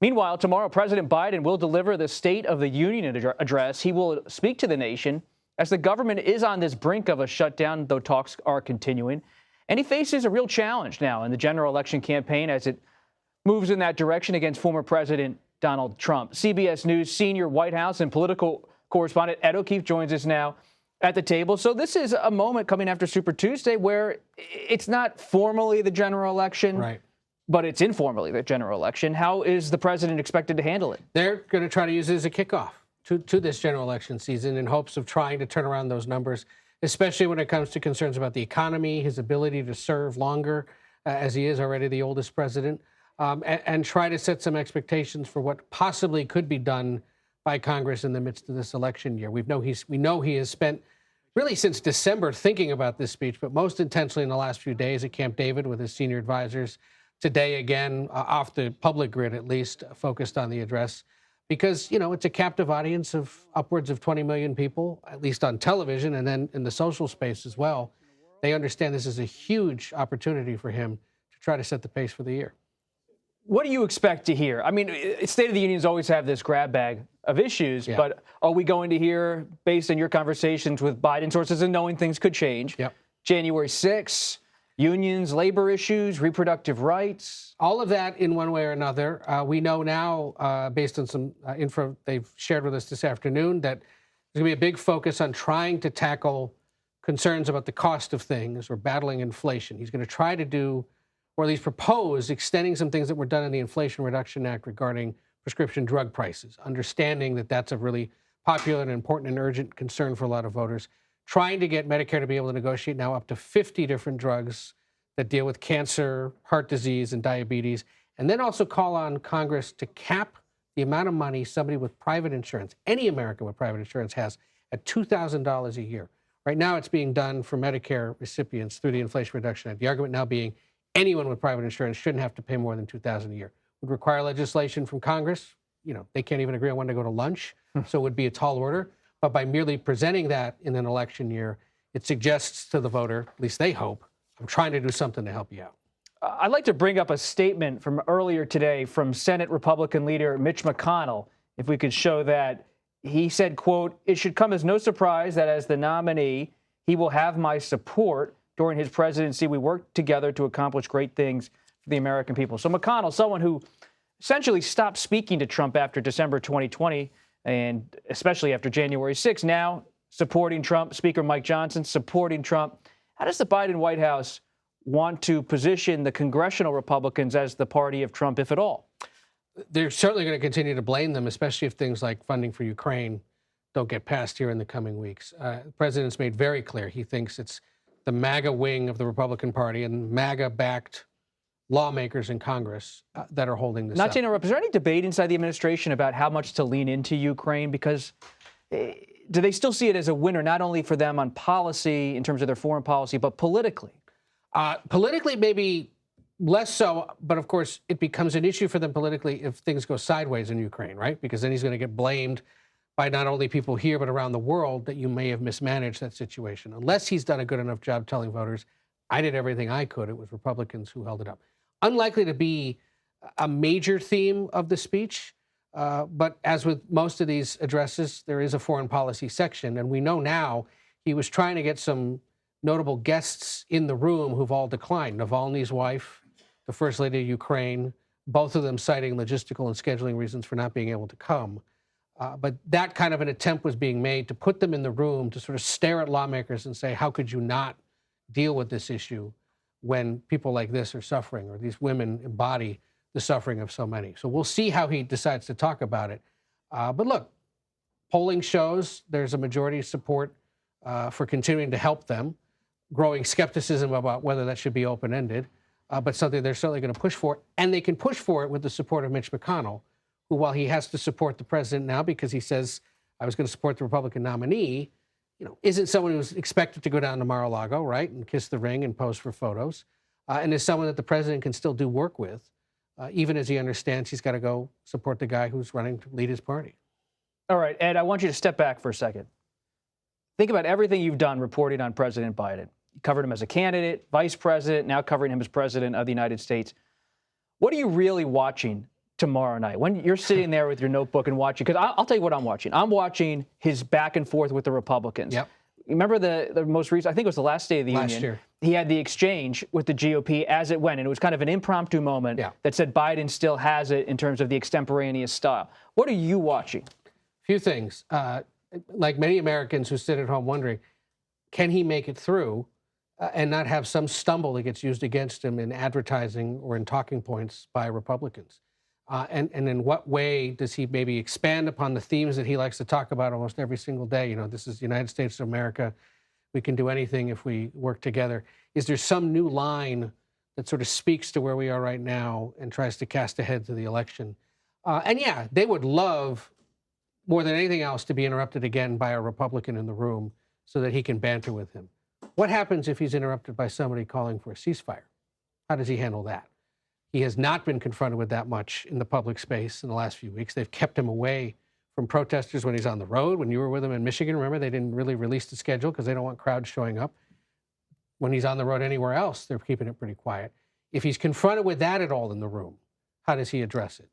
Meanwhile, tomorrow, President Biden will deliver the State of the Union address. He will speak to the nation as the government is on this brink of a shutdown, though talks are continuing. And he faces a real challenge now in the general election campaign as it moves in that direction against former President Donald Trump. CBS News senior White House and political correspondent Ed O'Keefe joins us now at the table. So this is a moment coming after Super Tuesday where it's not formally the general election. Right. But it's informally the general election. How is the president expected to handle it? They're going to try to use it as a kickoff to this general election season in hopes of trying to turn around those numbers, especially when it comes to concerns about the economy, his ability to serve longer, as he is already the oldest president, and try to set some expectations for what possibly could be done by Congress in the midst of this election year. We know he has spent really since December thinking about this speech, but most intensely in the last few days at Camp David with his senior advisors. Today, again, off the public grid at least, focused on the address because, it's a captive audience of upwards of 20 million people, at least on television and then in the social space as well. They understand this is a huge opportunity for him to try to set the pace for the year. What do you expect to hear? I mean, State of the Unions always have this grab bag of issues, but are we going to hear, based on your conversations with Biden sources and knowing things could change, January 6th, unions, labor issues, reproductive rights? All of that in one way or another. We know now, based on some info they've shared with us this afternoon, that there's going to be a big focus on trying to tackle concerns about the cost of things or battling inflation. He's going to try to do, or at least propose, extending some things that were done in the Inflation Reduction Act regarding prescription drug prices, understanding that that's a really popular and important and urgent concern for a lot of voters. Trying to get Medicare to be able to negotiate now up to 50 different drugs that deal with cancer, heart disease, and diabetes, and then also call on Congress to cap the amount of money somebody with private insurance, any American with private insurance, has at $2,000 a year. Right now, it's being done for Medicare recipients through the Inflation Reduction Act. The argument now being anyone with private insurance shouldn't have to pay more than $2,000 a year. Would require legislation from Congress. They can't even agree on when to go to lunch, so it would be a tall order. But by merely presenting that in an election year, it suggests to the voter, at least they hope, I'm trying to do something to help you out. I'd like to bring up a statement from earlier today from Senate Republican leader Mitch McConnell. If we could show that. He said, quote, "It should come as no surprise that as the nominee, he will have my support. During his presidency, we worked together to accomplish great things for the American people." So McConnell, someone who essentially stopped speaking to Trump after December 2020, and especially after January 6th, now supporting Trump. Speaker Mike Johnson supporting Trump. How does the Biden White House want to position the congressional Republicans as the party of Trump, if at all? They're certainly going to continue to blame them, especially if things like funding for Ukraine don't get passed here in the coming weeks. The president's made very clear he thinks it's the MAGA wing of the Republican Party and MAGA-backed lawmakers in Congress that are holding this up. Not to interrupt, is there any debate inside the administration about how much to lean into Ukraine? Because do they still see it as a winner, not only for them on policy in terms of their foreign policy, but politically? Politically, maybe less so, but of course, it becomes an issue for them politically if things go sideways in Ukraine, right? Because then he's going to get blamed by not only people here, but around the world that you may have mismanaged that situation. Unless he's done a good enough job telling voters, I did everything I could, it was Republicans who held it up. Unlikely to be a major theme of the speech, but as with most of these addresses, there is a foreign policy section, and we know now he was trying to get some notable guests in the room who've all declined. Navalny's wife, the First Lady of Ukraine, both of them citing logistical and scheduling reasons for not being able to come. But that kind of an attempt was being made to put them in the room to sort of stare at lawmakers and say, how could you not deal with this issue when people like this are suffering, or these women embody the suffering of so many. So we'll see how he decides to talk about it. But look, polling shows there's a majority support for continuing to help them, growing skepticism about whether that should be open-ended, but something they're certainly going to push for. And they can push for it with the support of Mitch McConnell, who, while he has to support the president now because he says, I was going to support the Republican nominee, isn't someone who's expected to go down to Mar-a-Lago, right, and kiss the ring and pose for photos, and is someone that the president can still do work with, even as he understands he's got to go support the guy who's running to lead his party. All right, Ed, I want you to step back for a second. Think about everything you've done reporting on President Biden. You covered him as a candidate, vice president, now covering him as president of the United States. What are you really watching tomorrow night? When you're sitting there with your notebook and watching, because I'll tell you what I'm watching. I'm watching his back and forth with the Republicans. Yep. Remember the most recent, I think it was the last State of the Union. Last year. He had the exchange with the GOP as it went, and it was kind of an impromptu moment that said Biden still has it in terms of the extemporaneous style. What are you watching? Few things. Like many Americans who sit at home wondering, can he make it through and not have some stumble that gets used against him in advertising or in talking points by Republicans? And in what way does he maybe expand upon the themes that he likes to talk about almost every single day? You know, this is the United States of America. We can do anything if we work together. Is there some new line that sort of speaks to where we are right now and tries to cast ahead to the election? And yeah, they would love more than anything else to be interrupted again by a Republican in the room so that he can banter with him. What happens if he's interrupted by somebody calling for a ceasefire? How does he handle that? He has not been confronted with that much in the public space in the last few weeks. They've kept him away from protesters when he's on the road. When you were with him in Michigan, remember, they didn't really release the schedule because they don't want crowds showing up. When he's on the road anywhere else, they're keeping it pretty quiet. If he's confronted with that at all in the room, how does he address it?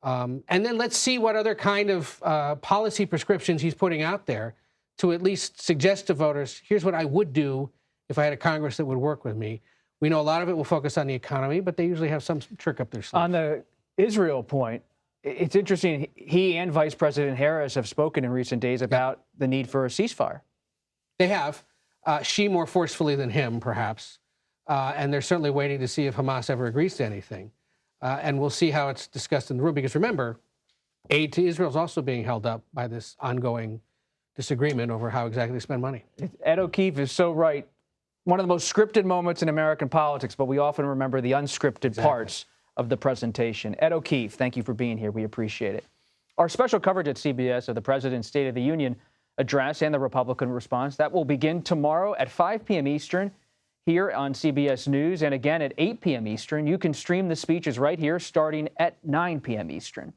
And then let's see what other kind of policy prescriptions he's putting out there to at least suggest to voters, here's what I would do if I had a Congress that would work with me. We know a lot of it will focus on the economy, but they usually have some trick up their sleeve. On the Israel point, it's interesting. He and Vice President Harris have spoken in recent days about the need for a ceasefire. They have. She more forcefully than him, perhaps. And they're certainly waiting to see if Hamas ever agrees to anything. And we'll see how it's discussed in the room. Because remember, aid to Israel is also being held up by this ongoing disagreement over how exactly to spend money. Ed O'Keefe is so right. One of the most scripted moments in American politics, but we often remember the unscripted parts of the presentation. Ed O'Keefe, thank you for being here. We appreciate it. Our special coverage at CBS of the President's State of the Union address and the Republican response, that will begin tomorrow at 5 p.m. Eastern here on CBS News, and again at 8 p.m. Eastern. You can stream the speeches right here starting at 9 p.m. Eastern.